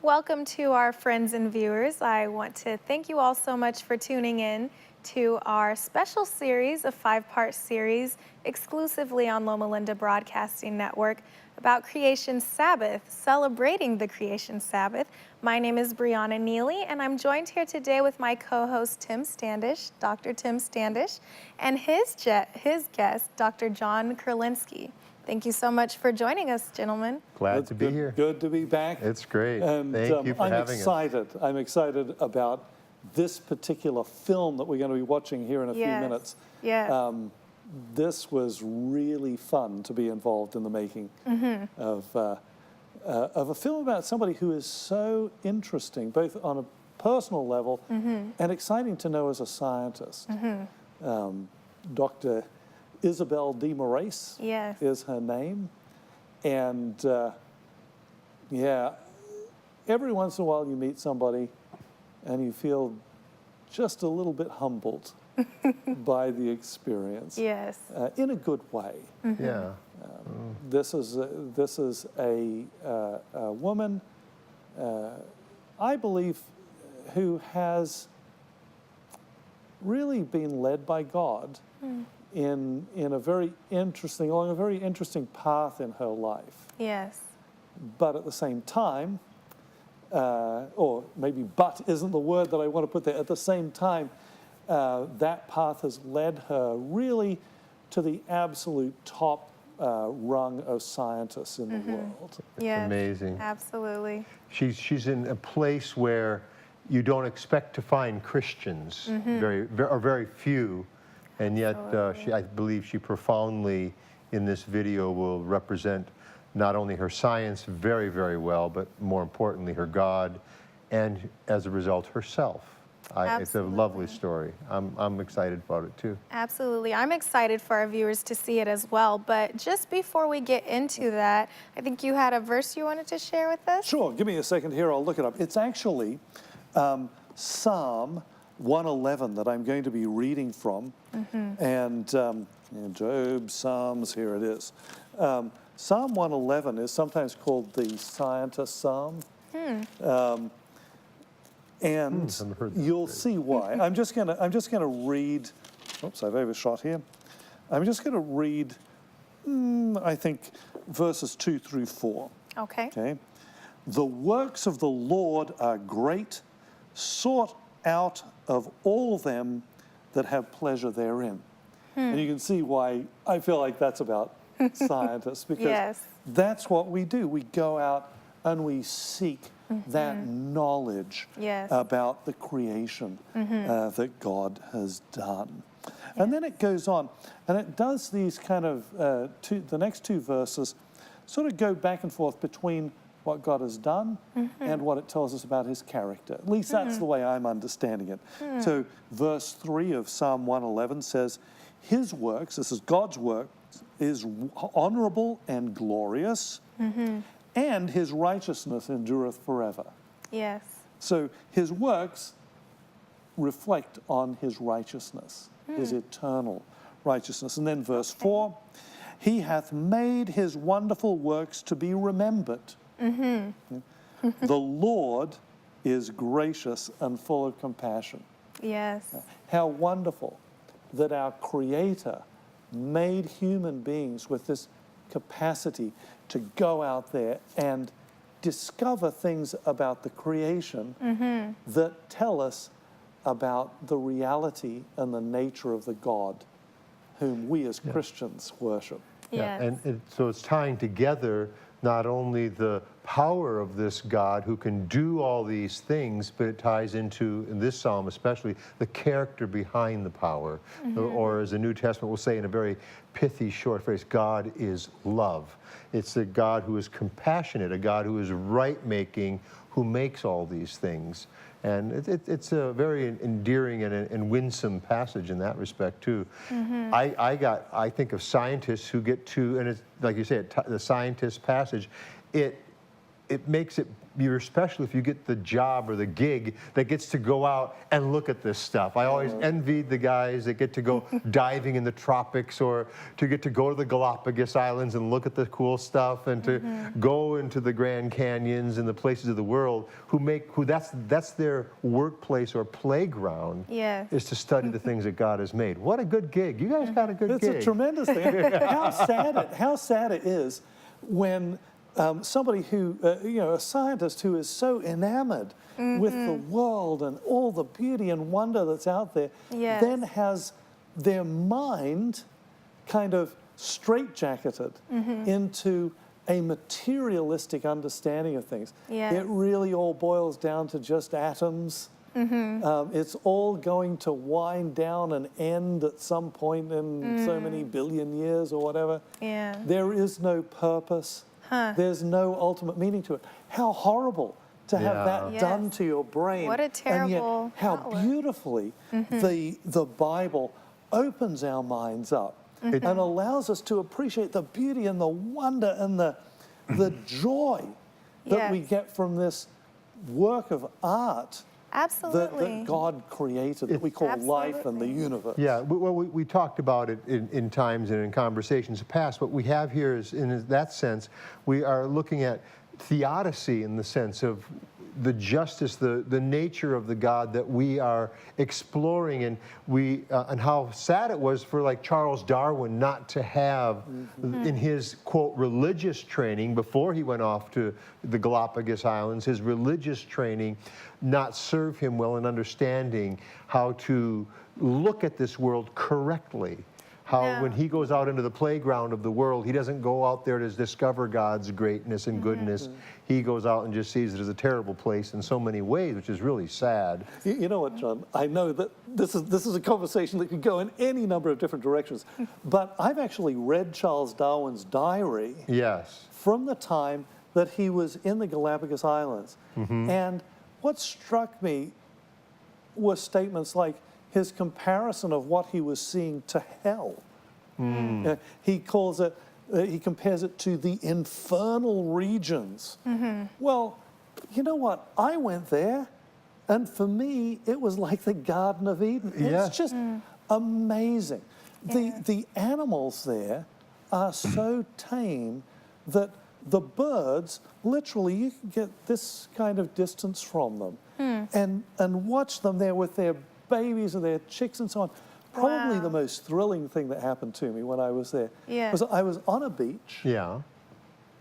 Welcome to our friends and viewers. I want to thank you all so much for tuning in to our special series, a 5-part series exclusively on Loma Linda Broadcasting Network about Creation Sabbath, celebrating the Creation Sabbath. My name is Briana Nealey, and I'm joined here today with my co-host Tim Standish, Dr. Tim Standish, and his guest, Dr. John Kurlinski. Thank you so much for joining us, gentlemen. Glad to be here. Good to be back. It's great. And Thank you for having us. I'm excited about this particular film that we're going to be watching here in a few minutes. Yes. This was really fun to be involved in the making of a film about somebody who is so interesting, both on a personal level and exciting to know as a scientist. Dr. Isabel de Moraes is her name. And yeah, every once in a while you meet somebody and you feel just a little bit humbled by the experience. Yes. In a good way. Yeah. This is a woman, I believe, who has really been led by God in a very interesting, along a very interesting path in her life. Yes. But at the same time, or maybe "but" isn't the word that I want to put there. At the same time, that path has led her really to the absolute top rung of scientists in the world. Yes. Amazing. Absolutely. She's in a place where you don't expect to find Christians, very few, and yet I believe she profoundly, in this video, will represent not only her science very, very well, but more importantly, her God, and as a result, herself. It's a lovely story. I'm excited about it too. Absolutely. I'm excited for our viewers to see it as well. But just before we get into that, I think you had a verse you wanted to share with us? Sure. Give me a second here. I'll look it up. It's actually Psalm 111 that I'm going to be reading from. And Job, Psalms, here it is. Psalm 111 is sometimes called the Scientist Psalm. And you'll see why. I'm just gonna read. Oops, I've overshot here. I'm just gonna read, I think, verses 2 through 4. Okay. Okay. The works of the Lord are great, sought out of all them that have pleasure therein. And you can see why I feel like that's about scientists, because that's what we do. We go out and we seek that knowledge about the creation that God has done. And then it goes on, and it does these kind of, the next two verses sort of go back and forth between what God has done and what it tells us about his character. At least that's the way I'm understanding it. So verse 3 of Psalm 111 says, his works, this is God's work, is honorable and glorious, and his righteousness endureth forever. Yes. So his works reflect on his righteousness, his eternal righteousness. And then verse 4, he hath made his wonderful works to be remembered. The Lord is gracious and full of compassion. Yes. How wonderful that our Creator made human beings with this capacity to go out there and discover things about the creation that tell us about the reality and the nature of the God whom we as Christians worship. Yes. And so it's tying together not only the power of this God who can do all these things, but it ties into, in this psalm especially, the character behind the power. Or as the New Testament will say in a very pithy short phrase, God is love. It's a God who is compassionate, a God who is right-making, who makes all these things. And it's a very endearing and winsome passage in that respect too. I think of scientists who get to, and it's like you said, the scientist passage, it it makes it, you're special if you get the job or the gig that gets to go out and look at this stuff. I always envied the guys that get to go diving in the tropics, or to get to go to the Galapagos Islands and look at the cool stuff, and to go into the Grand Canyons and the places of the world who that's their workplace or playground, is to study the things that God has made. What a good gig. You guys got a good gig. It's a tremendous thing. How sad it is when somebody who, a scientist who is so enamored with the world and all the beauty and wonder that's out there, then has their mind kind of straitjacketed into a materialistic understanding of things. It really all boils down to just atoms. It's all going to wind down and end at some point in so many billion years or whatever. There is no purpose. There's no ultimate meaning to it. How horrible to have that done to your brain. What a terrible And yet, how beautifully the Bible opens our minds up and allows us to appreciate the beauty and the wonder and the joy that we get from this work of art that God created, that we call life and the universe. Yeah, well, we talked about it in times and in conversations past. What we have here is, in that sense, we are looking at theodicy in the sense of the justice, the nature of the God that we are exploring, and and how sad it was for, like, Charles Darwin not to have in his, quote, religious training before he went off to the Galapagos Islands, his religious training not serve him well in understanding how to look at this world correctly. How when he goes out into the playground of the world, he doesn't go out there to discover God's greatness and goodness. He goes out and just sees it as a terrible place in so many ways, which is really sad. You know what, John? I know that this is a conversation that could go in any number of different directions, but I've actually read Charles Darwin's diary from the time that he was in the Galapagos Islands. And what struck me were statements like his comparison of what he was seeing to hell. He calls it, he compares it to the infernal regions. Well, you know what? I went there, and for me, it was like the Garden of Eden. It's just amazing. The animals there are so tame that the birds, literally, you can get this kind of distance from them and watch them there with their babies and their chicks and so on. Probably the most thrilling thing that happened to me when I was there was I was on a beach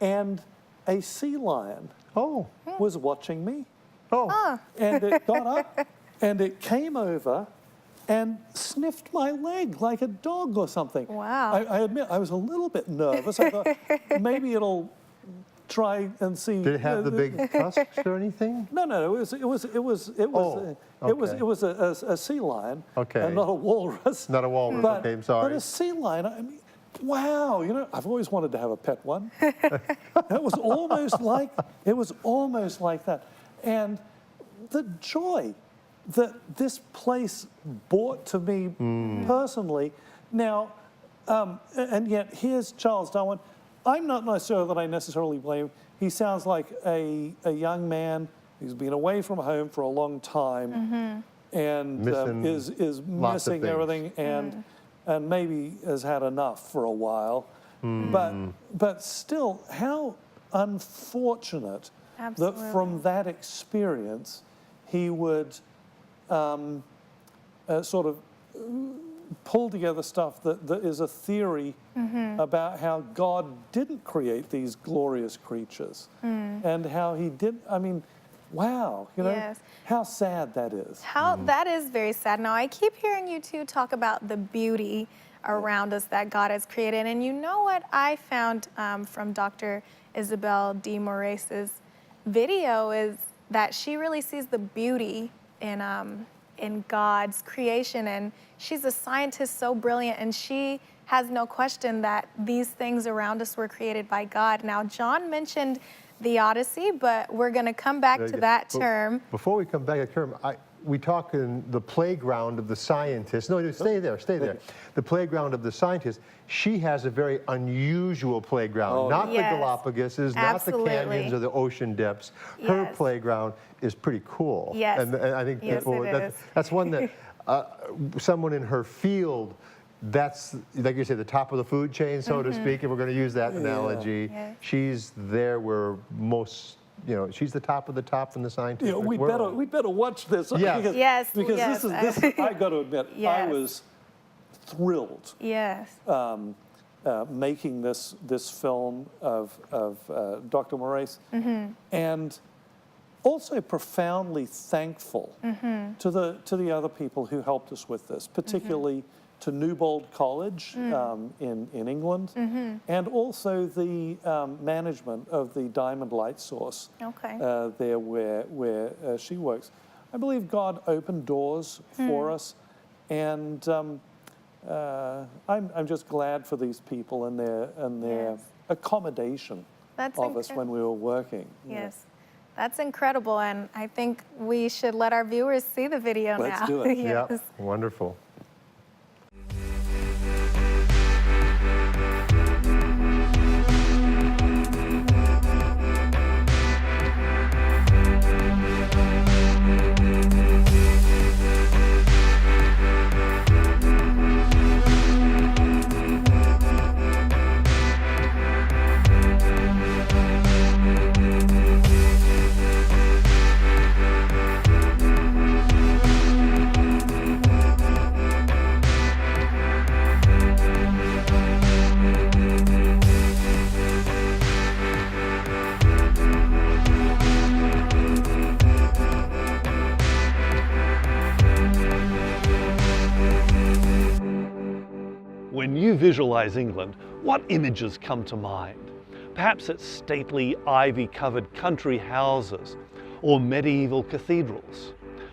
and a sea lion was watching me. And it got up and it came over and sniffed my leg like a dog or something. I admit I was a little bit nervous. I thought maybe it'll try and see. Did it have the big tusks or anything? No. It was a sea lion, and not a walrus. Not a walrus. Okay, I'm sorry. But a sea lion. I mean, wow! You know, I've always wanted to have a pet one. It was almost like that, and the joy that this place brought to me personally. Now, and yet here's Charles Darwin. I'm not necessarily that I necessarily blame him. He sounds like a young man who's been away from home for a long time and is missing everything and maybe has had enough for a while. But still, how unfortunate that from that experience he would sort of pull together stuff that is a theory about how God didn't create these glorious creatures and how he did. I mean, wow, you know, how sad that is. That is very sad. Now, I keep hearing you two talk about the beauty around us that God has created. And you know what I found from Dr. Isabel D. Moraes' video is that she really sees the beauty in God's creation, and she's a scientist so brilliant, and she has no question that these things around us were created by God. Now, John mentioned the Odyssey, but we're going to come back to that term. Before we come back to that term, we talk in the playground of the scientists. No, stay there, stay there. The playground of the scientists. She has a very unusual playground. Not Yes. the Galapagos, not the canyons or the ocean depths. Her Yes. playground is pretty cool. Yes. And I think Yes, people, it is. that's one that someone in her field, that's, like you say, the top of the food chain, so to speak, if we're going to use that analogy. Yes. She's there where most, she's the top of the top in the scientific we world. better watch this. Yes. Because, Yes, because yes. this is, I got to admit, I Yes. was thrilled Yes. making this film of Dr. Moraes, and also profoundly thankful to the other people who helped us with this, particularly to Newbold College in England, and also the management of the Diamond Light Source there where she works. I believe God opened doors for us, and I'm just glad for these people and their accommodation of us when we were working. Yes. That's incredible, and I think we should let our viewers see the video now. Let's do it. Yes. Yeah, wonderful. When you visualize England, what images come to mind? Perhaps it's stately ivy-covered country houses or medieval cathedrals.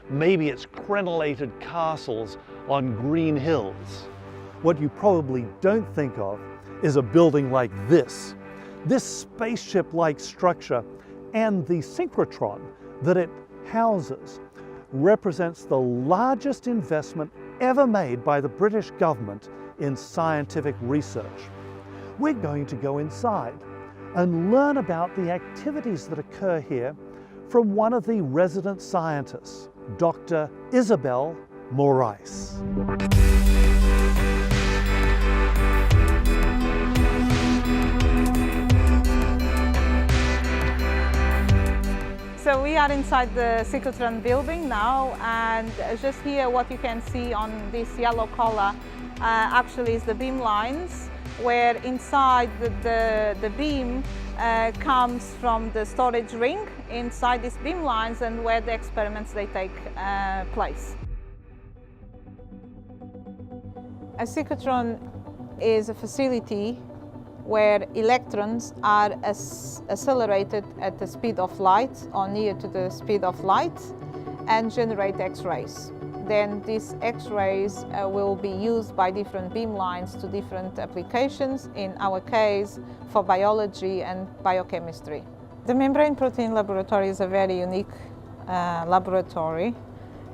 Maybe it's crenellated castles on green hills. What you probably don't think of is a building like this. This spaceship-like structure and the synchrotron that it houses represents the largest investment ever made by the British government in scientific research. We're going to go inside and learn about the activities that occur here from one of the resident scientists, Dr. Isabel Moraes. So we are inside the cyclotron building now, and just here what you can see on this yellow color actually is the beam lines, where inside the beam comes from the storage ring inside these beam lines, and where the experiments they take place. A cyclotron is a facility where electrons are accelerated at the speed of light or near to the speed of light and generate X-rays. Then these X-rays will be used by different beam lines to different applications, in our case for biology and biochemistry. The Membrane Protein Laboratory is a very unique laboratory.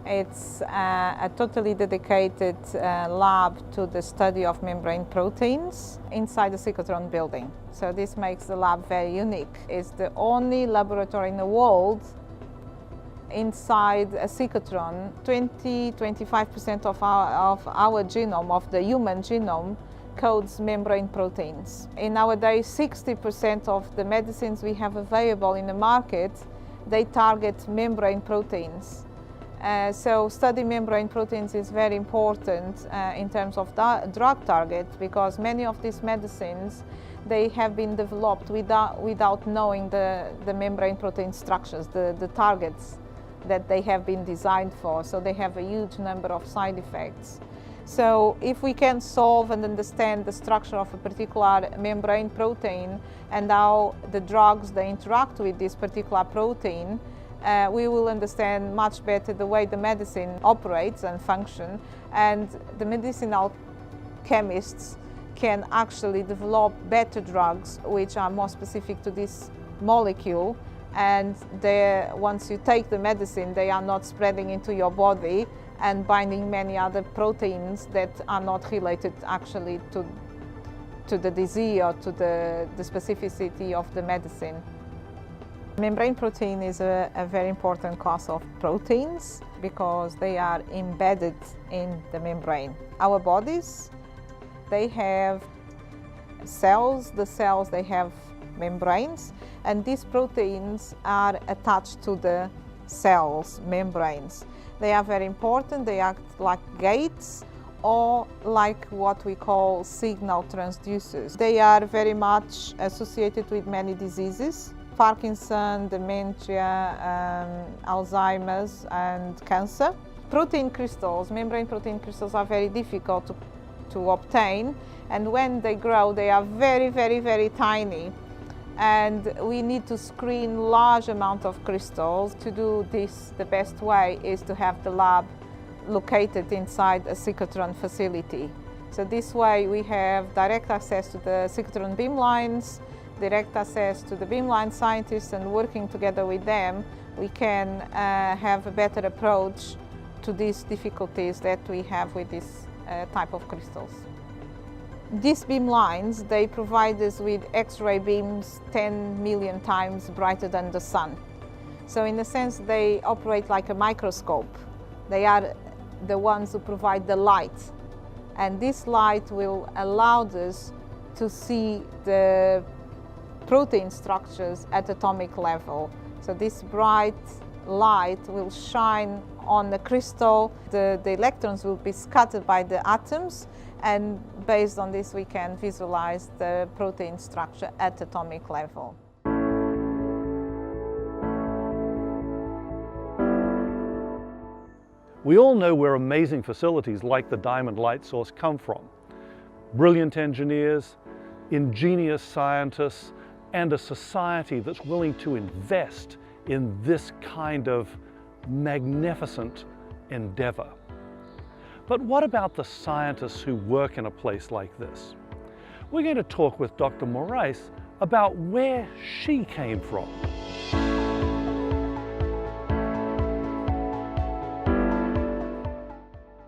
It's a totally dedicated lab to the study of membrane proteins inside the cyclotron building. So this makes the lab very unique. It's the only laboratory in the world inside a cyclotron. 20–25% of our genome, of the human genome, codes membrane proteins. In nowadays, 60% of the medicines we have available in the market, they target membrane proteins. So studying membrane proteins is very important in terms of drug target, because many of these medicines, they have been developed without knowing the membrane protein structures, the targets that they have been designed for. So they have a huge number of side effects. So if we can solve and understand the structure of a particular membrane protein and how the drugs they interact with this particular protein, we will understand much better the way the medicine operates and function, and the medicinal chemists can actually develop better drugs which are more specific to this molecule And once you take the medicine, they are not spreading into your body and binding many other proteins that are not related actually to the disease or to the specificity of the medicine. Membrane protein is a very important class of proteins because they are embedded in the membrane. Our bodies, they have cells. The cells, they have membranes, and these proteins are attached to the cells' membranes. They are very important. They act like gates or like what we call signal transducers. They are very much associated with many diseases: Parkinson, dementia, Alzheimer's, and cancer. Protein crystals, membrane protein crystals, are very difficult to obtain, and when they grow, they are very, very, very tiny. And we need to screen large amount of crystals. To do this, the best way is to have the lab located inside a cyclotron facility. So this way we have direct access to the cyclotron beamlines, direct access to the beamline scientists, and working together with them, we can have a better approach to these difficulties that we have with this type of crystals. These beamlines, they provide us with X-ray beams 10 million times brighter than the sun. So in a sense, they operate like a microscope. They are the ones who provide the light. And this light will allow us to see the protein structures at atomic level. So this bright light will shine on the crystal. The electrons will be scattered by the atoms, and based on this we can visualize the protein structure at atomic level. We all know where amazing facilities like the Diamond Light Source come from. Brilliant engineers, ingenious scientists, and a society that's willing to invest in this kind of magnificent endeavor. But what about the scientists who work in a place like this? We're going to talk with Dr. Morais about where she came from.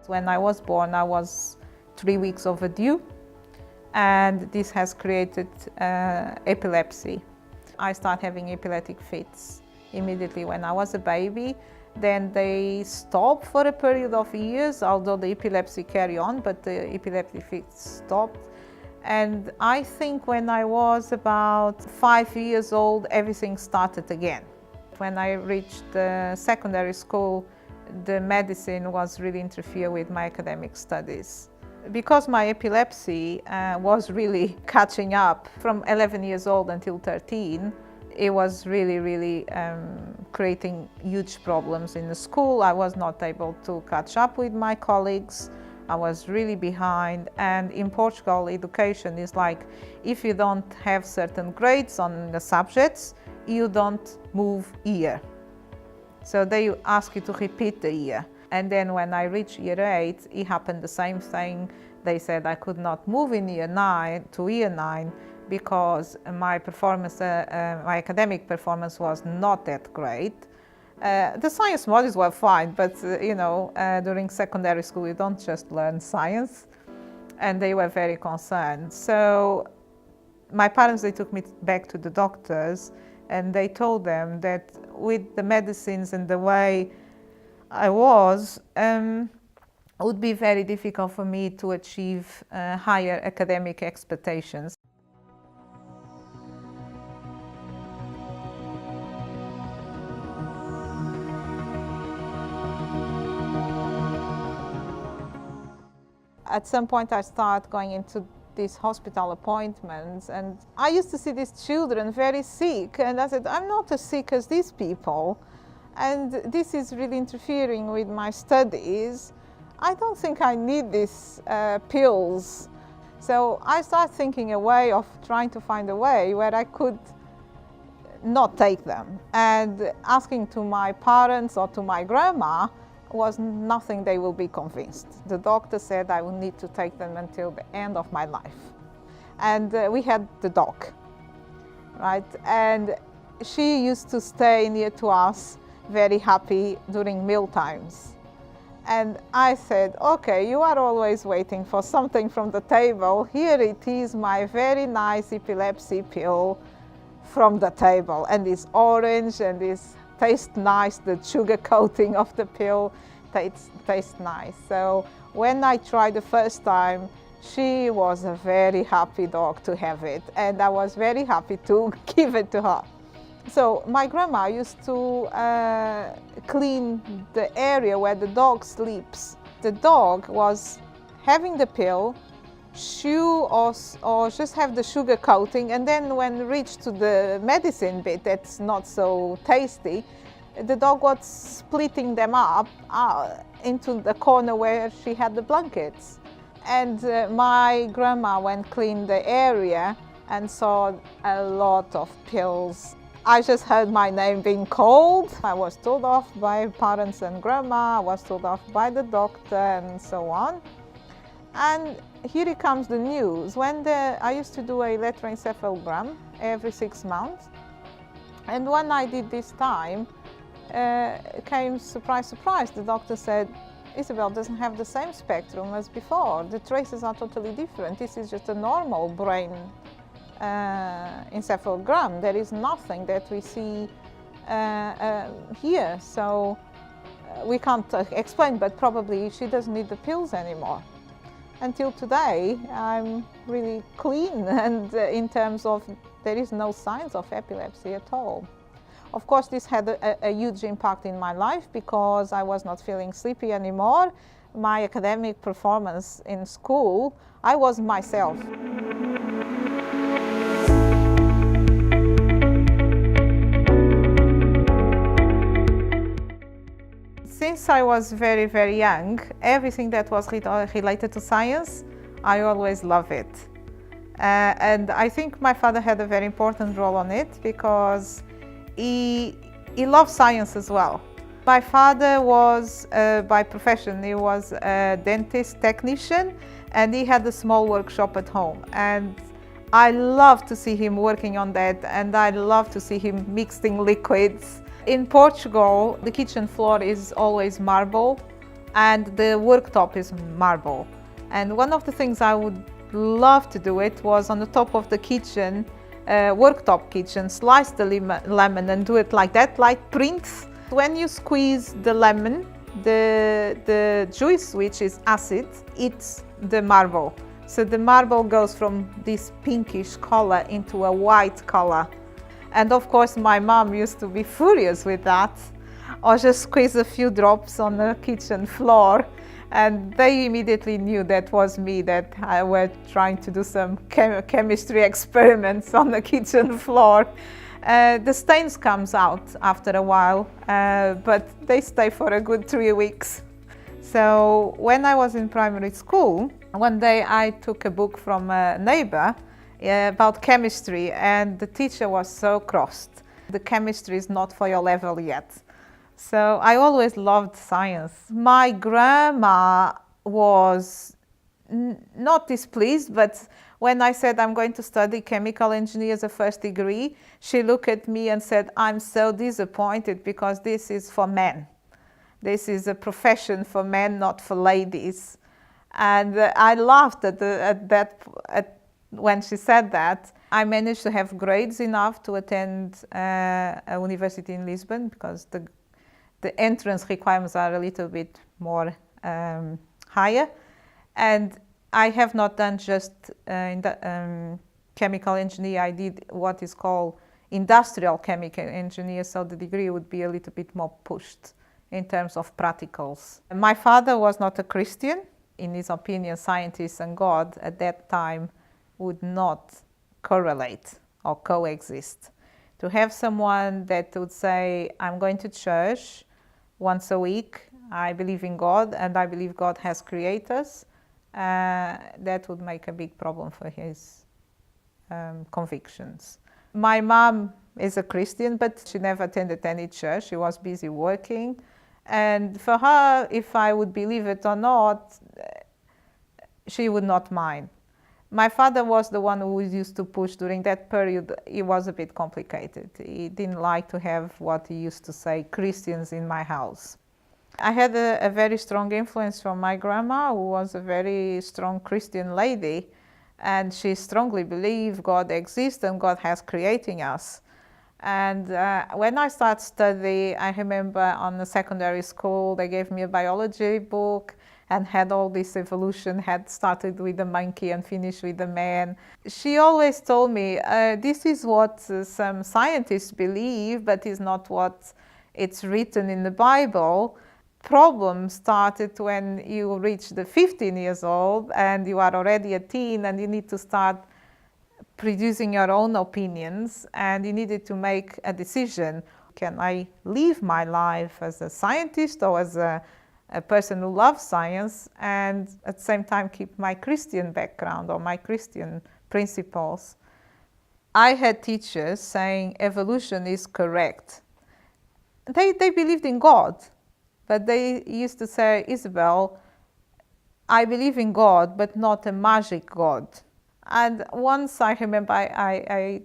When I was born, I was 3 weeks overdue, and this has created epilepsy. I started having epileptic fits immediately when I was a baby. Then they stopped for a period of years, although the epilepsy carried on, but the epileptic fits stopped. And I think when I was about 5 years old, everything started again. When I reached the secondary school, the medicine was really interfering with my academic studies. Because my epilepsy was really catching up from 11 years old until 13, it was really creating huge problems in the school. I was not able to catch up with my colleagues. I was really behind. And in Portugal, education is like, if you don't have certain grades on the subjects, you don't move year. So they ask you to repeat the year. And then when I reached year 8, it happened the same thing. They said I could not move in year 9 to year 9 because my performance, my academic performance was not that great. The science modules were fine, but during secondary school you don't just learn science, and they were very concerned. So my parents, they took me back to the doctors, and they told them that with the medicines and the way I was, it would be very difficult for me to achieve higher academic expectations. At some point I started going into these hospital appointments, and I used to see these children very sick, and I said, I'm not as sick as these people, and this is really interfering with my studies. I don't think I need these pills. So I started thinking a way of trying to find a way where I could not take them, and asking to my parents or to my grandma was nothing they will be convinced. The doctor said I would need to take them until the end of my life. And we had the dog, right? And she used to stay near to us, very happy during meal times. And I said, okay, you are always waiting for something from the table. Here it is, my very nice epilepsy pill from the table. And it's orange and it tastes nice. The sugar coating of the pill tastes nice. So when I tried the first time, she was a very happy dog to have it. And I was very happy to give it to her. So my grandma used to clean the area where the dog sleeps. The dog was having the pill, chew or just have the sugar coating, and then when reached to the medicine bit that's not so tasty, the dog was splitting them up into the corner where she had the blankets. And my grandma went clean the area and saw a lot of pills. I just heard my name being called. I was told off by parents and grandma, I was told off by the doctor and so on. And here it comes the news. I used to do a electroencephalogram every 6 months. And when I did this time, came surprise, surprise. The doctor said, Isabel doesn't have the same spectrum as before. The traces are totally different. This is just a normal brain encephalogram. There is nothing that we see here, so we can't explain, but probably she doesn't need the pills anymore. Until today, I'm really clean, and in terms of there is no signs of epilepsy at all. Of course, this had a huge impact in my life because I was not feeling sleepy anymore. My academic performance in school, I was myself. Since I was very, very young, everything that was related to science, I always loved it. And I think my father had a very important role on it because he loved science as well. My father was, by profession, he was a dentist technician, and he had a small workshop at home. And I love to see him working on that, and I love to see him mixing liquids. In Portugal, the kitchen floor is always marble, and the worktop is marble. And one of the things I would love to do it was on the top of the kitchen, worktop kitchen, slice the lemon and do it like that, like prints. When you squeeze the lemon, the juice, which is acid, it's the marble. So the marble goes from this pinkish color into a white color. And of course, my mom used to be furious with that, or just squeeze a few drops on the kitchen floor. And they immediately knew that was me, that I was trying to do some chemistry experiments on the kitchen floor. The stains comes out after a while, but they stay for a good 3 weeks. So when I was in primary school, one day I took a book from a neighbor about chemistry, and the teacher was so crossed. The chemistry is not for your level yet. So I always loved science. My grandma was not displeased, but when I said I'm going to study chemical engineer as a first degree, she looked at me and said, I'm so disappointed because this is for men. This is a profession for men, not for ladies. And I laughed when she said that. I managed to have grades enough to attend a university in Lisbon because the entrance requirements are a little bit more higher. And I have not done just chemical engineer. I did what is called industrial chemical engineer, so the degree would be a little bit more pushed in terms of practicals. My father was not a Christian. In his opinion, scientists and God at that time would not correlate or coexist. To have someone that would say, I'm going to church once a week, I believe in God, and I believe God has created us, that would make a big problem for his convictions. My mom is a Christian, but she never attended any church. She was busy working. And for her, if I would believe it or not, she would not mind. My father was the one who used to push during that period. It was a bit complicated. He didn't like to have what he used to say, Christians in my house. I had a very strong influence from my grandma, who was a very strong Christian lady, and she strongly believed God exists and God has creating us. And when I started studying, I remember on the secondary school, they gave me a biology book and had all this evolution, had started with the monkey and finished with the man. She always told me, this is what some scientists believe, but it's not what it's written in the Bible. Problem started when you reach the 15 years old and you are already a teen and you need to start producing your own opinions, and you needed to make a decision. Can I live my life as a scientist or as a person who loves science and at the same time keep my Christian background or my Christian principles? I had teachers saying evolution is correct. They believed in God, but they used to say, Isabel, I believe in God, but not a magic God. And once I remember I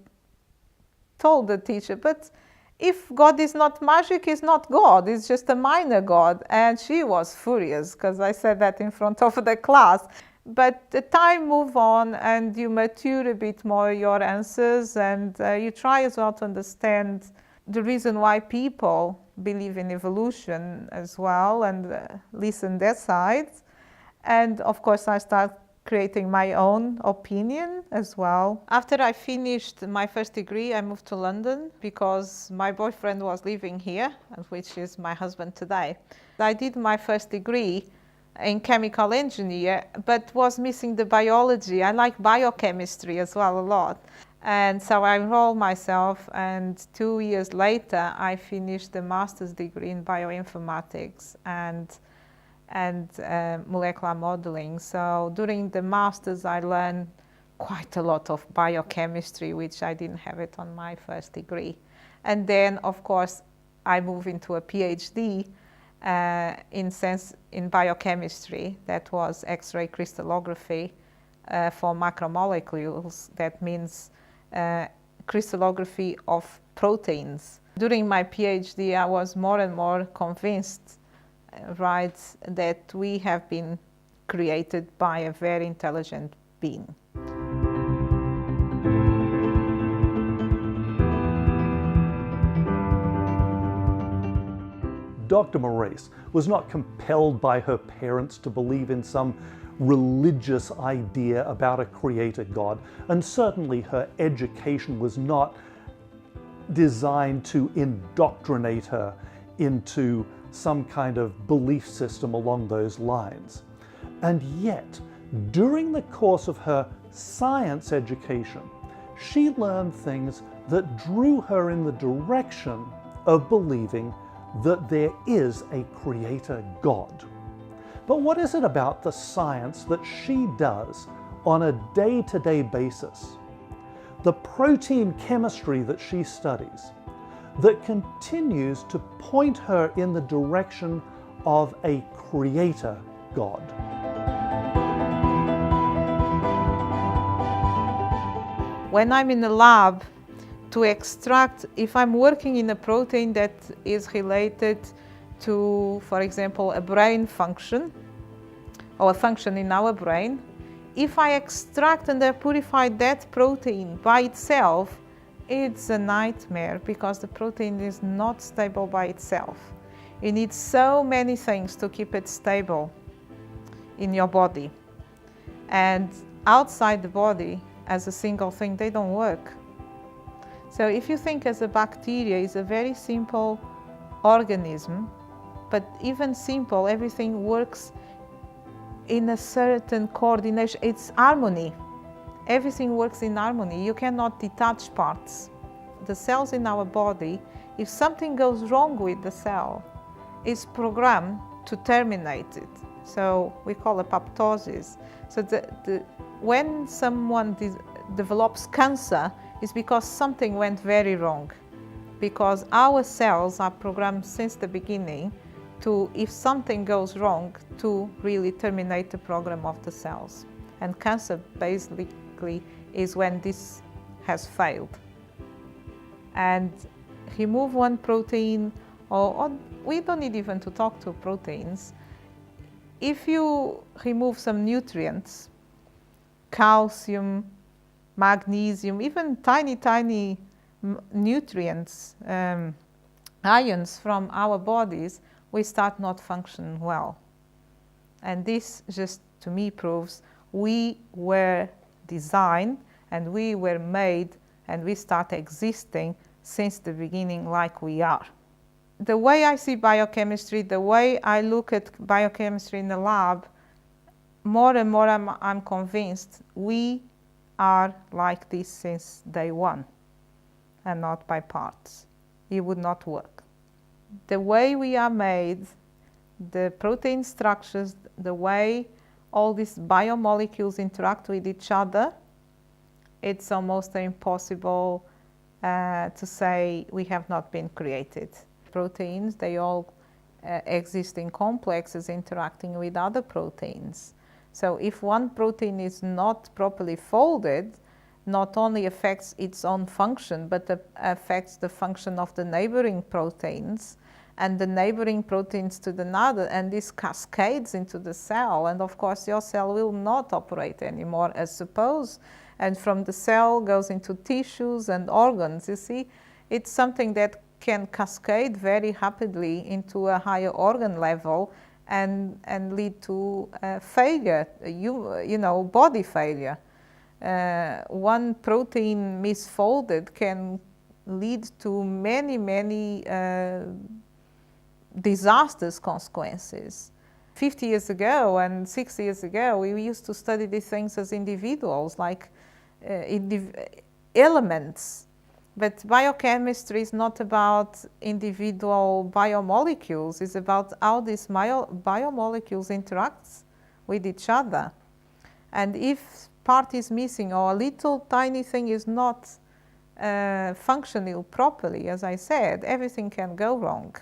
told the teacher, but if God is not magic, he's not God, it's just a minor God. And she was furious because I said that in front of the class. But the time moves on and you mature a bit more your answers, and you try as well to understand the reason why people believe in evolution as well, and listen their sides. And of course I start creating my own opinion as well. After I finished my first degree, I moved to London because my boyfriend was living here, which is my husband today. I did my first degree in chemical engineer, but was missing the biology. I like biochemistry as well a lot. And so I enrolled myself, and 2 years later, I finished the master's degree in bioinformatics and molecular modeling. So during the master's, I learned quite a lot of biochemistry, which I didn't have it on my first degree. And then, of course, I moved into a PhD in biochemistry. That was X-ray crystallography for macromolecules. That means crystallography of proteins. During my PhD, I was more and more convinced that we have been created by a very intelligent being. Dr. Maurice was not compelled by her parents to believe in some religious idea about a creator God, and certainly her education was not designed to indoctrinate her into some kind of belief system along those lines. And yet, during the course of her science education, she learned things that drew her in the direction of believing that there is a creator God. But what is it about the science that she does on a day-to-day basis, the protein chemistry that she studies, that continues to point her in the direction of a creator God? When I'm in the lab to extract, if I'm working in a protein that is related to, for example, a brain function or a function in our brain, if I extract and I purify that protein by itself, it's a nightmare because the protein is not stable by itself. You need so many things to keep it stable in your body. And outside the body, as a single thing, they don't work. So if you think as a bacteria is a very simple organism, but even simple, everything works in a certain coordination. It's harmony. Everything works in harmony. You cannot detach parts. The cells in our body, if something goes wrong with the cell, it's programmed to terminate it. So we call it apoptosis. So when someone develops cancer, it's because something went very wrong. Because our cells are programmed since the beginning to, if something goes wrong, to really terminate the program of the cells. And cancer basically is when this has failed. And remove one protein, or we don't need even to talk to proteins. If you remove some nutrients, calcium, magnesium, even tiny nutrients, ions from our bodies, we start not functioning well. And this just, to me, proves we were designed and we were made and we start existing since the beginning like we are. The way I see biochemistry, the way I look at biochemistry in the lab, more and more I'm convinced we are like this since day one and not by parts. It would not work. The way we are made, the protein structures, the way all these biomolecules interact with each other, it's almost impossible to say we have not been created. Proteins, they all exist in complexes interacting with other proteins. So if one protein is not properly folded, not only affects its own function, but affects the function of the neighboring proteins, and the neighboring proteins to another, and this cascades into the cell, and of course your cell will not operate anymore as supposed, and from the cell goes into tissues and organs. You see, it's something that can cascade very rapidly into a higher organ level and lead to failure, you know, body failure. One protein misfolded can lead to many disastrous consequences. 50 years ago and 60 years ago, we used to study these things as individuals, like elements. But biochemistry is not about individual biomolecules, it's about how these biomolecules interact with each other. And if part is missing or a little tiny thing is not functioning properly, as I said, everything can go wrong.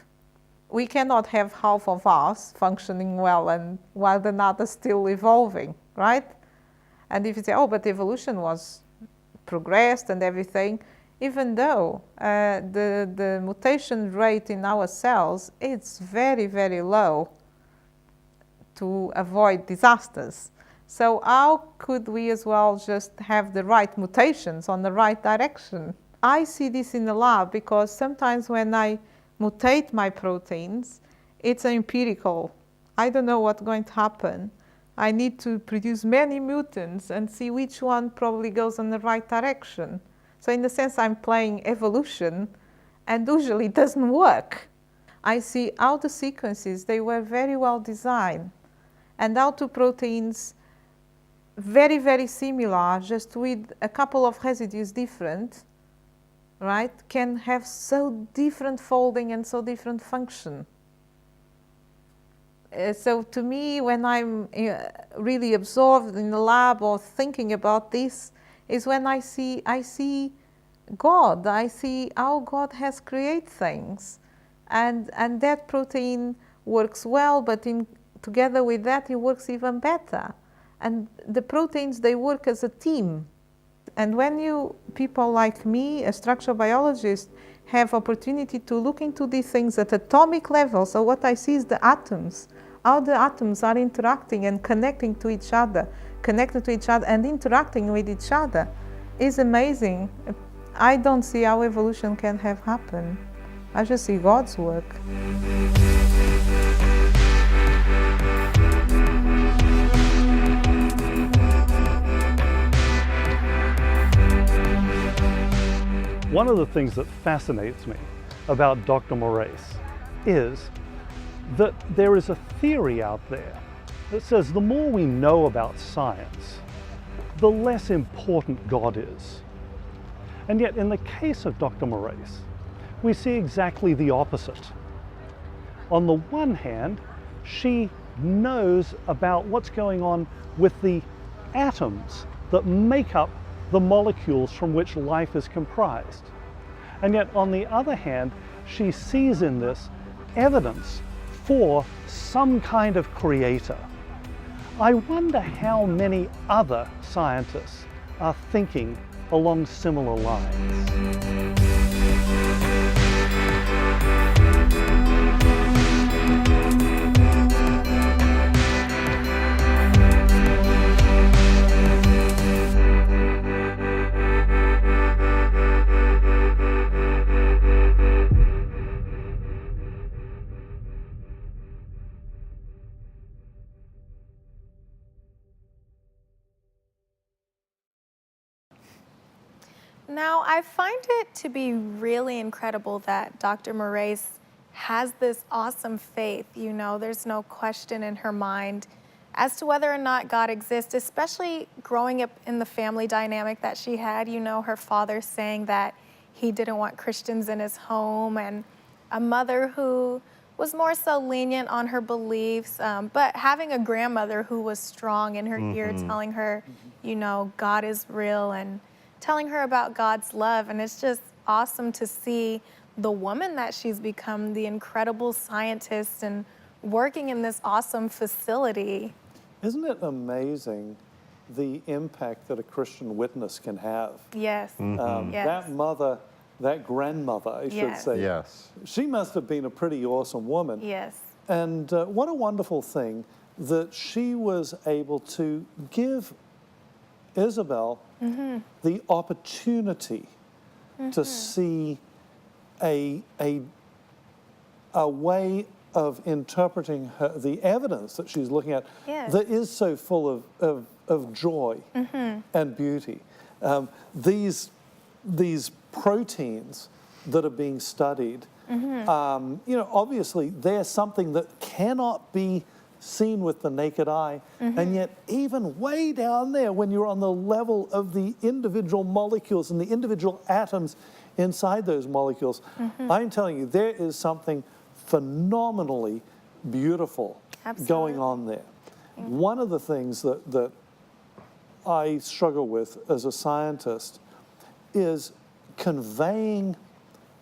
We cannot have half of us functioning well and while the other still evolving, right? And if you say, oh, but evolution was progressed and everything, even though the mutation rate in our cells is very low to avoid disasters. So how could we as well just have the right mutations on the right direction? I see this in the lab because sometimes when I mutate my proteins, it's empirical. I don't know what's going to happen. I need to produce many mutants and see which one probably goes in the right direction. So in a sense, I'm playing evolution, and usually it doesn't work. I see how the sequences, they were very well designed, and how two proteins, very similar, just with a couple of residues different, right, can have so different folding and so different function. So to me, when I'm really absorbed in the lab or thinking about this, is when I see God. I see how God has created things, and that protein works well, but together with that, it works even better. And the proteins, they work as a team. And when people like me, a structural biologist, have opportunity to look into these things at atomic level, so what I see is the atoms, how the atoms are interacting and connecting to each other and interacting with each other, is amazing. I don't see how evolution can have happened. I just see God's work. One of the things that fascinates me about Dr. Moraes is that there is a theory out there that says the more we know about science, the less important God is. And yet in the case of Dr. Moraes, we see exactly the opposite. On the one hand, she knows about what's going on with the atoms that make up the molecules from which life is comprised. And yet on the other hand, she sees in this evidence for some kind of creator. I wonder how many other scientists are thinking along similar lines. Now, I find it to be really incredible that Dr. Moraes has this awesome faith. You know, there's no question in her mind as to whether or not God exists, especially growing up in the family dynamic that she had. You know, her father saying that he didn't want Christians in his home, and a mother who was more so lenient on her beliefs, but having a grandmother who was strong in her ear, telling her, you know, God is real, and telling her about God's love. And it's just awesome to see the woman that she's become, the incredible scientist, and working in this awesome facility. Isn't it amazing the impact that a Christian witness can have? Yes. Yes. That mother, that grandmother, I should say. Yes. She must have been a pretty awesome woman. Yes. And what a wonderful thing that she was able to give Isabel the opportunity to see a way of interpreting the evidence that she's looking at that is so full of joy and beauty. These proteins that are being studied, you know, obviously they're something that cannot be seen with the naked eye, and yet even way down there, when you're on the level of the individual molecules and the individual atoms inside those molecules, I'm telling you, there is something phenomenally beautiful going on there. One of the things that I struggle with as a scientist is conveying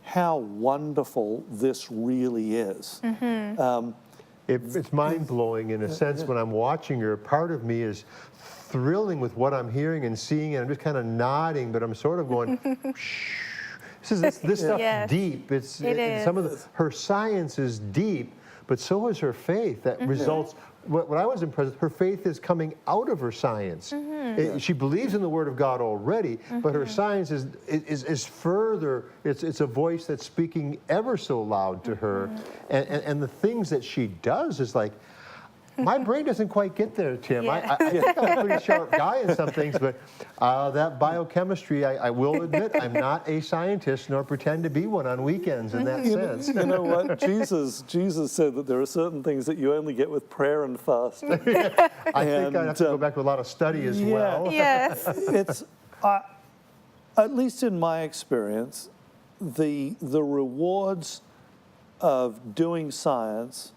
how wonderful this really is. It's mind-blowing in a sense. When I'm watching her, part of me is thrilling with what I'm hearing and seeing, and I'm just kind of nodding, but I'm sort of going, shh. This stuff's deep. Some of her science is deep, but so is her faith. That results. What I was impressed with, her faith is coming out of her science. She believes in the Word of God already, but her science is further. It's a voice that's speaking ever so loud to her, and the things that she does is like, my brain doesn't quite get there, Tim. I think I'm a pretty sharp guy in some things, but that biochemistry, I will admit, I'm not a scientist nor pretend to be one on weekends in that sense. You know what? Jesus said that there are certain things that you only get with prayer and fasting. I think I'd have to go back to a lot of study as well. Yes. It's, at least in my experience, the rewards of doing science,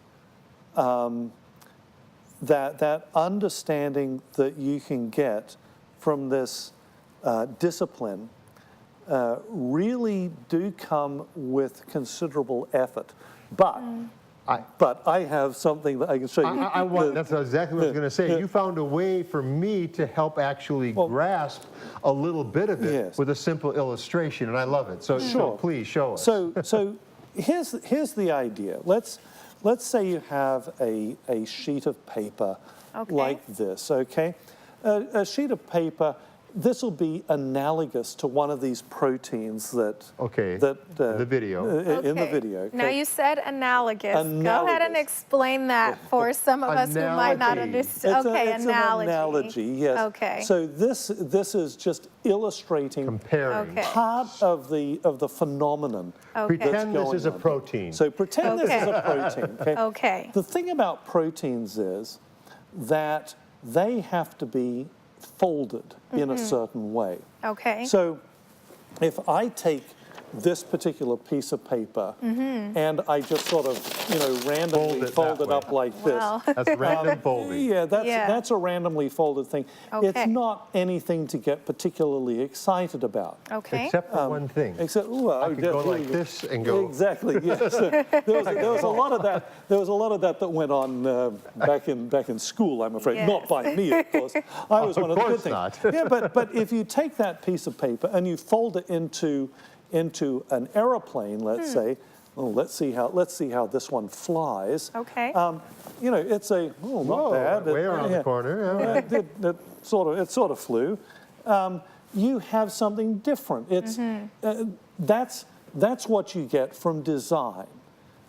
that understanding that you can get from this discipline really do come with considerable effort. But I have something that I can show you. That's exactly what I was going to say. You found a way for me to help actually grasp a little bit of it with a simple illustration, and I love it. So please show us. So here's the idea. Let's say you have a sheet of paper like this, okay? A sheet of paper, this will be analogous to one of these proteins that... the video. In the video. Okay? Now you said analogous. Go ahead and explain that for some of us who might not understand. It's an analogy, yes. Okay. So this is just illustrating part of the phenomenon. Pretend this is a protein. So pretend this is a protein. Okay. The thing about proteins is that they have to be folded in a certain way. Okay. So if I take this particular piece of paper, and I just sort of, randomly fold it up like Wow. this. That's random folding. Yeah, Yeah. that's a randomly folded thing. Okay. It's not anything to get particularly excited about. Okay. Except for one thing. Except, I could go like this and go. Exactly. Yes. There was a lot of that. There was a lot of that went on back in school. I'm afraid, Yes. not by me, of course. I was one of the good course things. not. Yeah, but if you take that piece of paper and you fold it into an aeroplane, let's say. Well, let's see how this one flies. Okay. It's not Whoa, bad. way around the corner. Yeah. It sort of flew. You have something different. It's that's what you get from design,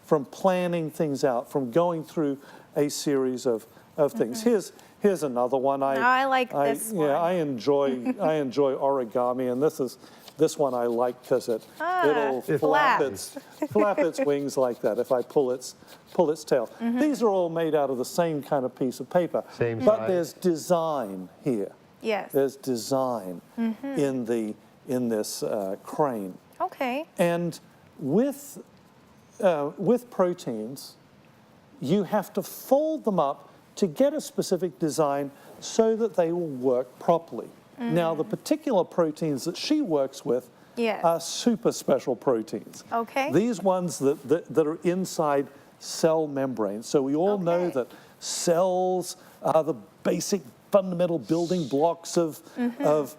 from planning things out, from going through a series of things. Here's another one. I like this one. Yeah, I enjoy origami, and this one I like because it'll flap its wings like that if I pull its tail. These are all made out of the same kind of piece of paper. Same but size. there's design here. Yes. There's design in this crane. Okay. And with proteins, you have to fold them up to get a specific design so that they will work properly. Now, the particular proteins that she works with Yes. are super special proteins. Okay. These ones that are inside cell membranes. So we all know Okay. that cells are the basic fundamental building blocks of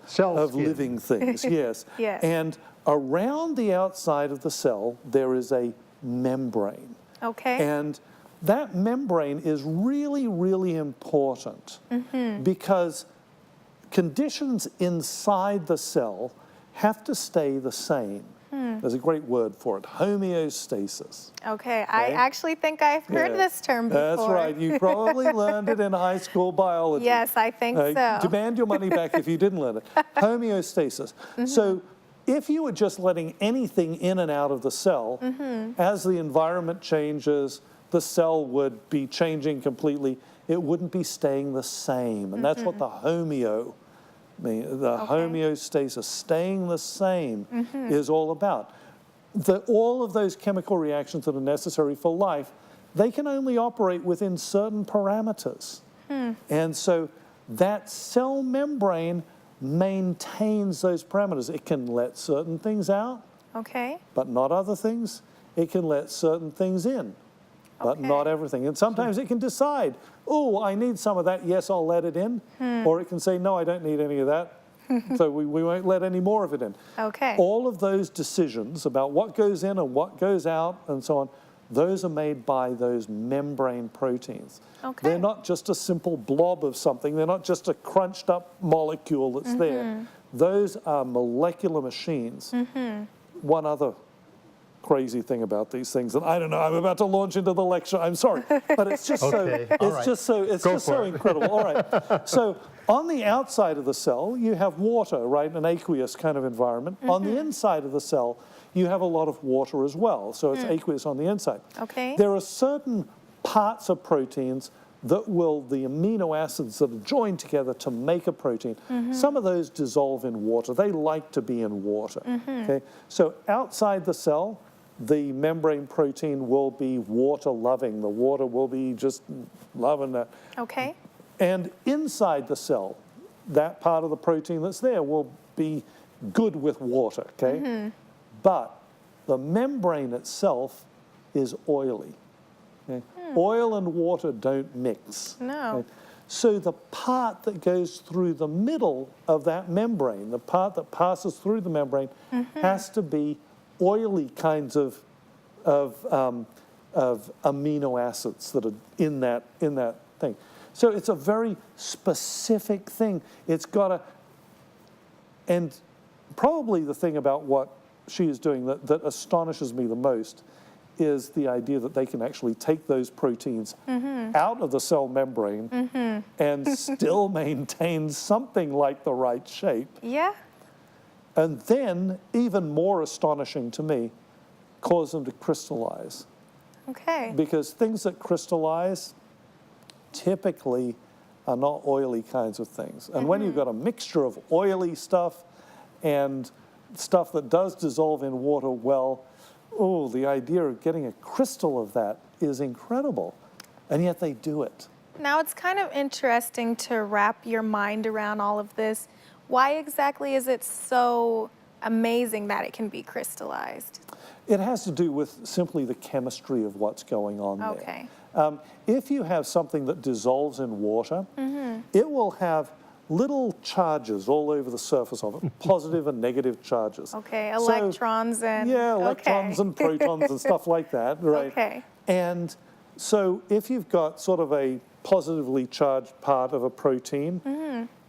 Cell skin. living things. Yes. Yes. And around the outside of the cell, there is a membrane. Okay. And that membrane is really, really important because conditions inside the cell have to stay the same. There's a great word for it, homeostasis. Okay. I actually think I've heard Yeah. this term before. That's right. You probably learned it in high school biology. Yes, I think so. Demand your money back if you didn't learn it. Homeostasis. So if you were just letting anything in and out of the cell, as the environment changes, the cell would be changing completely. It wouldn't be staying the same. And that's what the homeostasis, staying the same, is all about. All of those chemical reactions that are necessary for life, they can only operate within certain parameters. And so that cell membrane maintains those parameters. It can let certain things out, Okay. but not other things. It can let certain things in, but Okay. not everything. And sometimes it can decide, oh, I need some of that, yes, I'll let it in. Or it can say, no, I don't need any of that, so we won't let any more of it in. Okay. All of those decisions about what goes in and what goes out and so on, those are made by those membrane proteins. Okay. They're not just a simple blob of something. They're not just a crunched up molecule that's there. Those are molecular machines. One other crazy thing about these things, and I don't know, I'm about to launch into the lecture, I'm sorry, but it's just Okay, all right. it's Go just so for it. incredible. All right, so on the outside of the cell, you have water, right, an aqueous kind of environment. On the inside of the cell, you have a lot of water as well, so it's aqueous on the inside. Okay. There are certain parts of proteins that the amino acids that are joined together to make a protein, some of those dissolve in water. They like to be in water. Okay? So outside the cell, the membrane protein will be water-loving. The water will be just loving that. Okay. And inside the cell, that part of the protein that's there will be good with water, okay? But the membrane itself is oily. Okay? Oil and water don't mix. No. Okay? So the part that goes through the middle of that membrane, the part that passes through the membrane, has to be oily kinds of amino acids that are in that thing. So it's a very specific thing. It's got a, and probably the thing about what she is doing that astonishes me the most is the idea that they can actually take those proteins out of the cell membrane and still maintain something like the right shape. Yeah. And then, even more astonishing to me, cause them to crystallize. Okay. Because things that crystallize typically are not oily kinds of things. And when you've got a mixture of oily stuff and stuff that does dissolve in water, well, oh, the idea of getting a crystal of that is incredible. And yet they do it. Now, it's kind of interesting to wrap your mind around all of this. Why exactly is it so amazing that it can be crystallized? It has to do with simply the chemistry of what's going on there. Okay. If you have something that dissolves in water, it will have little charges all over the surface of it, positive and negative charges. Okay, So, electrons and... yeah, electrons okay. and protons and stuff like that, right? Okay. And so if you've got sort of a positively charged part of a protein,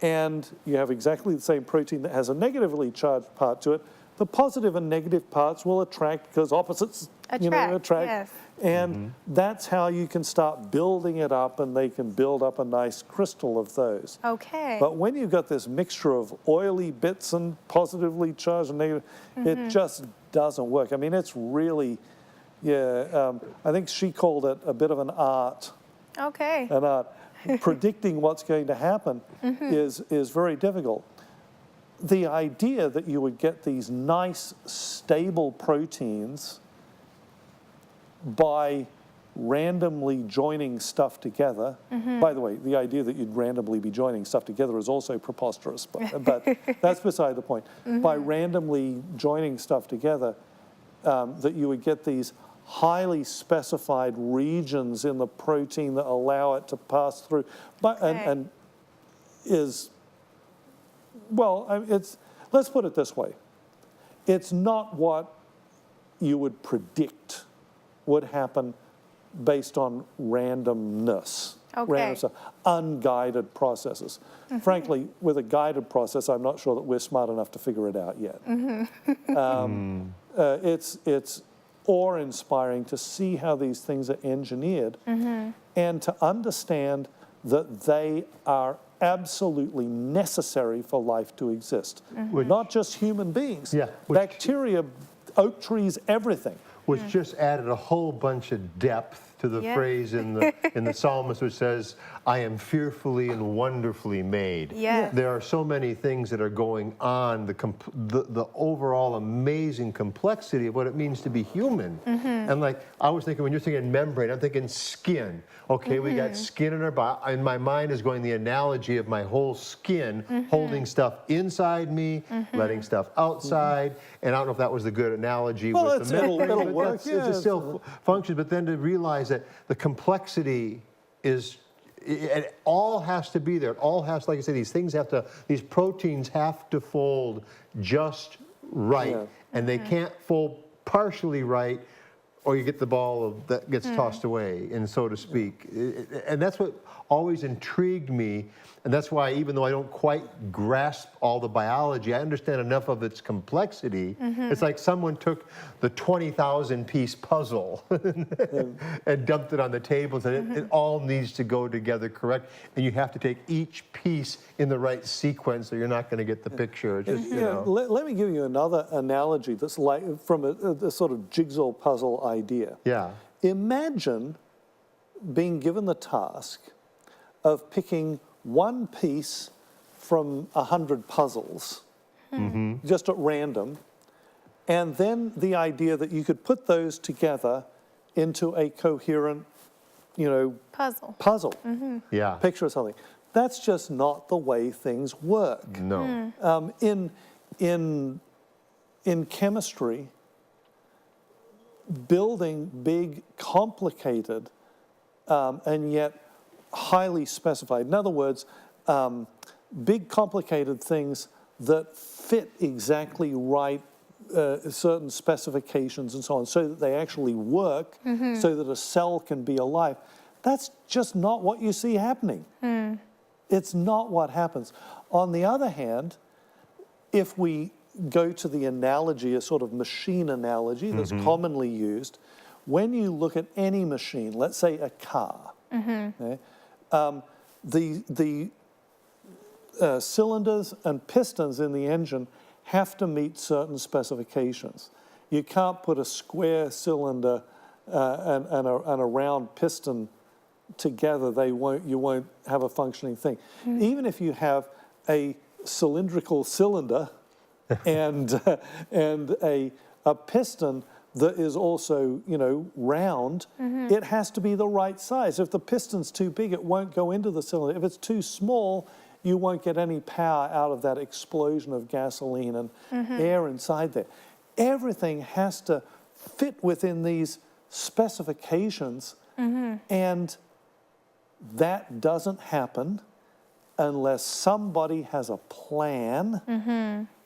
and you have exactly the same protein that has a negatively charged part to it, the positive and negative parts will attract, because opposites attract. Yes. And that's how you can start building it up, and they can build up a nice crystal of those. Okay. But when you've got this mixture of oily bits and positively charged and negative, it just doesn't work. I mean, it's really, I think she called it a bit of an art. Okay. An art. Predicting what's going to happen is very difficult. The idea that you would get these nice, stable proteins by randomly joining stuff together. By the way, the idea that you'd randomly be joining stuff together is also preposterous, but that's beside the point. By randomly joining stuff together, that you would get these highly specified regions in the protein that allow it to pass through, and is, well, it's, let's put it this way. It's not what you would predict would happen based on randomness. Okay. Random stuff, unguided processes. Frankly, with a guided process, I'm not sure that we're smart enough to figure it out yet. It's awe-inspiring to see how these things are engineered and to understand that they are absolutely necessary for life to exist. Not just human beings, bacteria, oak trees, everything. Which just added a whole bunch of depth to the phrase in the psalmist, which says, I am fearfully and wonderfully made. Yes. There are so many things that are going on, the overall amazing complexity of what it means to be human. And like, I was thinking, when you're thinking membrane, I'm thinking skin. Okay, we got skin in our body, and my mind is going the analogy of my whole skin holding stuff inside me, letting stuff outside, and I don't know if that was the good analogy Well, with the membrane. it'll work, It still functions, but then to realize that the complexity is, it all has to be there. It all has, like I said, these proteins have to fold just right, and they can't fold partially right, or you get the ball that gets tossed away, and so to speak. And that's what always intrigued me, and that's why, even though I don't quite grasp all the biology, I understand enough of its complexity. It's like someone took the 20,000-piece puzzle and dumped it on the table and said, it all needs to go together correct, and you have to take each piece in the right sequence, or you're not going to get the picture. It's just, you know. Let me give you another analogy that's like from a sort of jigsaw puzzle idea. Yeah. Imagine being given the task of picking one piece from 100 puzzles, just at random, and then the idea that you could put those together into a coherent, puzzle. Yeah. Picture of something. That's just not the way things work. No. In chemistry, building big, complicated, and yet highly specified. In other words, big, complicated things that fit exactly right, certain specifications and so on, so that they actually work, so that a cell can be alive. That's just not what you see happening. It's not what happens. On the other hand, if we go to the analogy, a sort of machine analogy that's commonly used, when you look at any machine, let's say a car, okay, the cylinders and pistons in the engine have to meet certain specifications. You can't put a square cylinder and a round piston together. You won't have a functioning thing. Even if you have a cylindrical cylinder and a piston that is also, you know, round, it has to be the right size. If the piston's too big, it won't go into the cylinder. If it's too small, you won't get any power out of that explosion of gasoline and air inside there. Everything has to fit within these specifications, and that doesn't happen unless somebody has a plan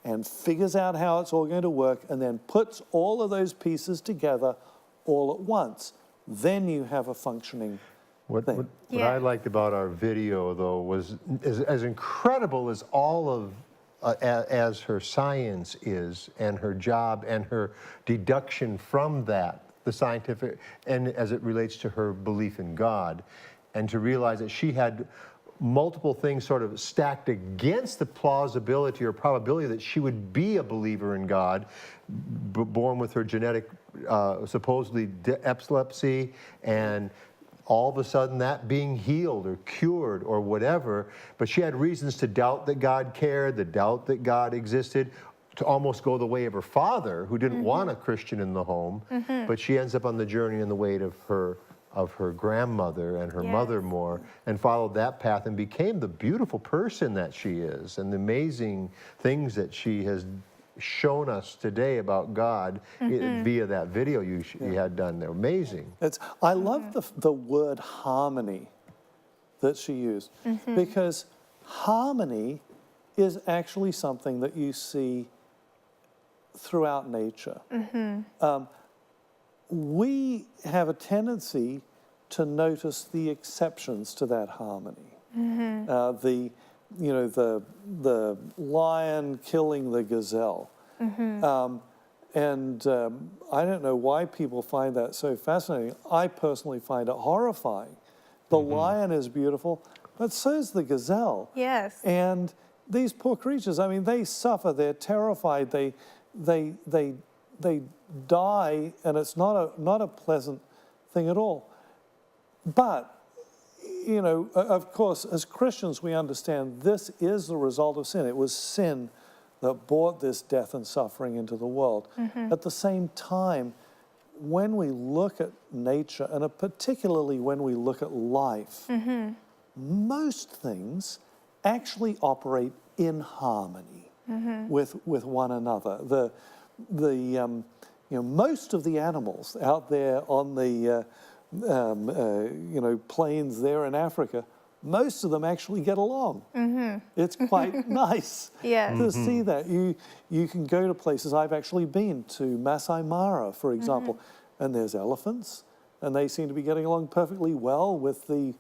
and figures out how it's all going to work and then puts all of those pieces together all at once. Then you have a functioning thing. What I liked about our video, though, was as incredible as all of, as her science is, and her job, and her deduction from that, the scientific, and as it relates to her belief in God, and to realize that she had multiple things sort of stacked against the plausibility or probability that she would be a believer in God, born with her genetic, supposedly epilepsy, and all of a sudden that being healed or cured or whatever, but she had reasons to doubt that God cared, the doubt that God existed, to almost go the way of her father, who didn't want a Christian in the home, but she ends up on the journey in the way of her grandmother and her mother more, and followed that path and became the beautiful person that she is, and the amazing things that she has shown us today about God via that video you had done there. Amazing. I love the word harmony that she used, because harmony is actually something that you see throughout nature. We have a tendency to notice the exceptions to that harmony. The lion killing the gazelle. I don't know why people find that so fascinating. I personally find it horrifying. The lion is beautiful, but so is the gazelle. Yes. And these poor creatures, I mean, they suffer, they're terrified, they die, and it's not a pleasant thing at all. But, you know, of course, as Christians, we understand this is the result of sin. It was sin that brought this death and suffering into the world. At the same time, when we look at nature, and particularly when we look at life, most things actually operate in harmony with one another. Most of the animals out there on the plains there in Africa, most of them actually get along. It's quite nice to see that. You can go to places. I've actually been to Masai Mara, for example, and there's elephants, and they seem to be getting along perfectly well with the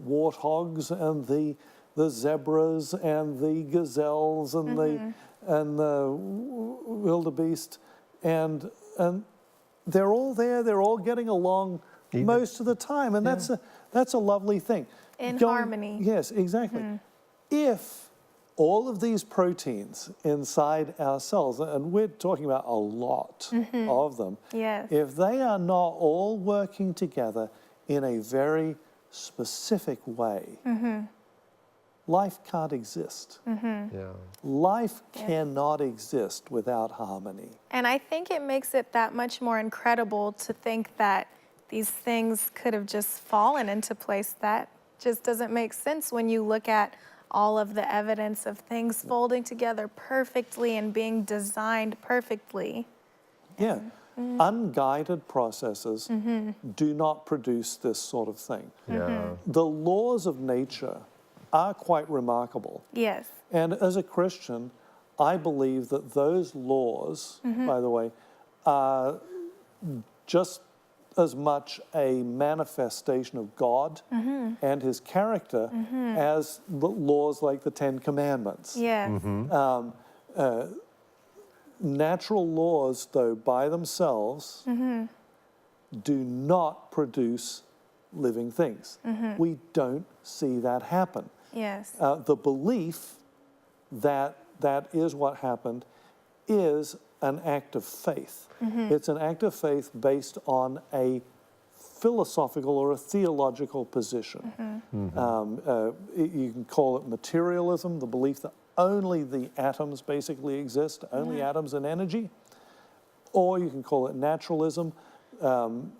warthogs and the zebras and the gazelles and the wildebeest, and they're all there. They're all getting along most of the time, and that's a lovely thing. In harmony. Yes, exactly. If all of these proteins inside our cells, and we're talking about a lot of them, if they are not all working together in a very specific way, life can't exist. Life cannot exist without harmony. And I think it makes it that much more incredible to think that these things could have just fallen into place. That just doesn't make sense when you look at all of the evidence of things folding together perfectly and being designed perfectly. Yeah. Unguided processes do not produce this sort of thing. The laws of nature are quite remarkable. Yes. And as a Christian, I believe that those laws, by the way, are just as much a manifestation of God and his character as the laws like the Ten Commandments. Yes. Natural laws, though, by themselves, do not produce living things. We don't see that happen. Yes. The belief that that is what happened is an act of faith. It's an act of faith based on a philosophical or a theological position. You can call it materialism, the belief that only the atoms basically exist, only atoms and energy, or you can call it naturalism.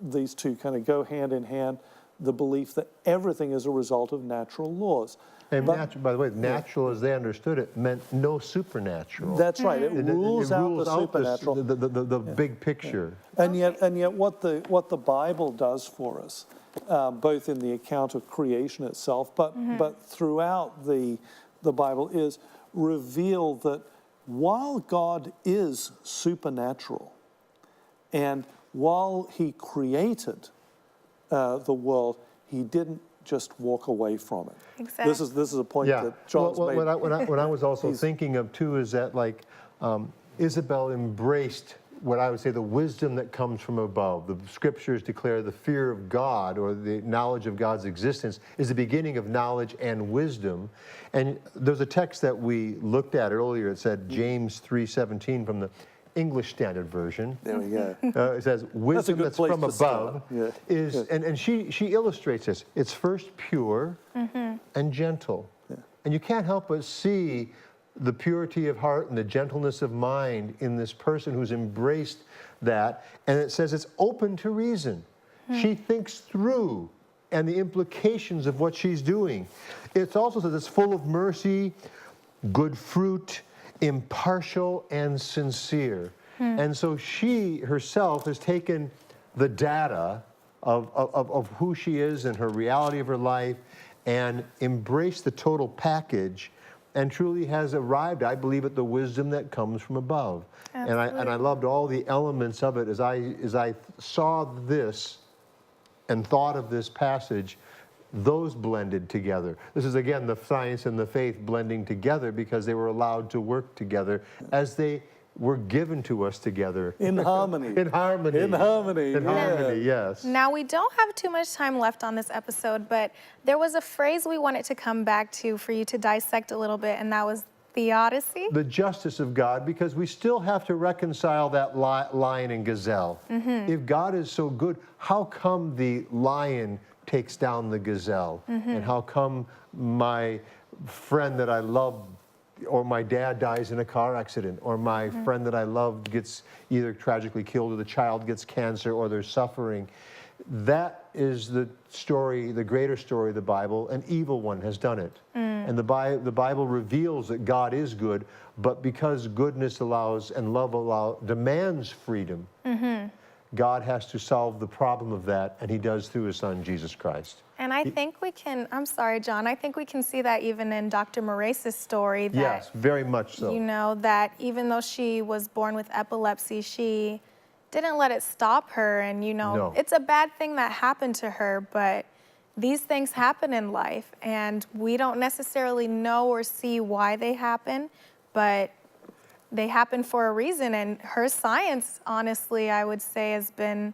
These two kind of go hand in hand, the belief that everything is a result of natural laws. And by the way, natural as they understood it meant no supernatural. That's right. It rules out the out supernatural. the big picture. And yet what the Bible does for us, both in the account of creation itself, but throughout the Bible, is reveal that while God is supernatural, and while he created the world, he didn't just walk away from it. Exactly. This is a point that John's made. What I was also thinking of too is that, like, Isabel embraced what I would say the wisdom that comes from above. The scriptures declare the fear of God, or the knowledge of God's existence, is the beginning of knowledge and wisdom. And there's a text that we looked at earlier. It said James 3:17 from the English Standard Version. There we go. It says wisdom that's from above is, Yeah. and she illustrates this. It's first pure and gentle. Yeah. And you can't help but see the purity of heart and the gentleness of mind in this person who's embraced that. And it says it's open to reason. She thinks through and the implications of what she's doing. It also says it's full of mercy, good fruit, impartial and sincere. And so she herself has taken the data of who she is and her reality of her life and embraced the total package, and truly has arrived, I believe, at the wisdom that comes from above. And I loved all the elements of it as I saw this and thought of this passage. Those blended together. This is, again, the science and the faith blending together because they were allowed to work together as they were given to us together. In harmony. In harmony. In harmony. In harmony, yes. Now, we don't have too much time left on this episode, but there was a phrase we wanted to come back to for you to dissect a little bit, and that was theodicy. The justice of God, because we still have to reconcile that lion and gazelle. If God is so good, how come the lion takes down the gazelle? And how come my friend that I love, or my dad dies in a car accident, or my friend that I love gets either tragically killed, or the child gets cancer, or they're suffering? That is the story, the greater story of the Bible. An evil one has done it. And the Bible reveals that God is good, but because goodness allows and love demands freedom, God has to solve the problem of that, and he does through his son, Jesus Christ. And I think we can, I'm sorry, John, I think we can see that even in Dr. Moraes' story. That, Yes, very much so. You know, that even though she was born with epilepsy, she didn't let it stop her. And, you know, it's a bad thing that happened to her, but these things happen in life, and we don't necessarily know or see why they happen, but they happen for a reason. And her science, honestly, I would say, has been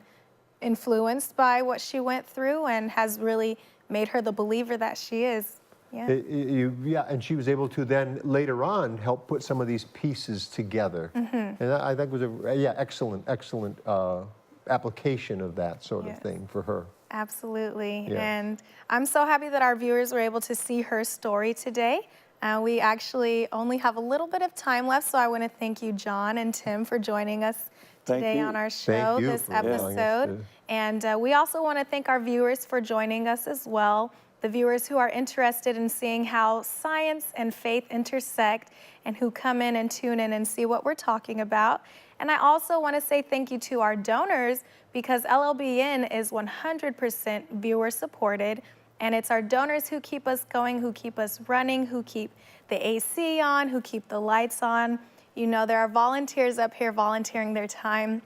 influenced by what she went through and has really made her the believer that she is. Yeah. And she was able to then later on help put some of these pieces together. And I think was excellent application of that sort of thing for her. Absolutely. Yeah. And I'm so happy that our viewers were able to see her story today. We actually only have a little bit of time left, so I want to thank you, John and Tim, for joining us today on our show, this episode. And we also want to thank our viewers for joining us as well, the viewers who are interested in seeing how science and faith intersect and who come in and tune in and see what we're talking about. And I also want to say thank you to our donors, because LLBN is 100% viewer supported. And it's our donors who keep us going, who keep us running, who keep the AC on, who keep the lights on. You know, there are volunteers up here volunteering their time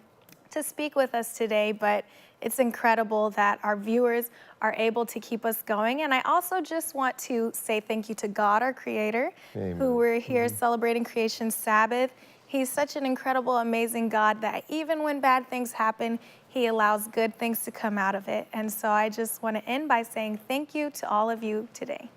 to speak with us today, but it's incredible that our viewers are able to keep us going. And I also just want to say thank you to God, our Creator, who we're here celebrating Creation Sabbath. He's such an incredible, amazing God that even when bad things happen, he allows good things to come out of it. And so I just want to end by saying thank you to all of you today.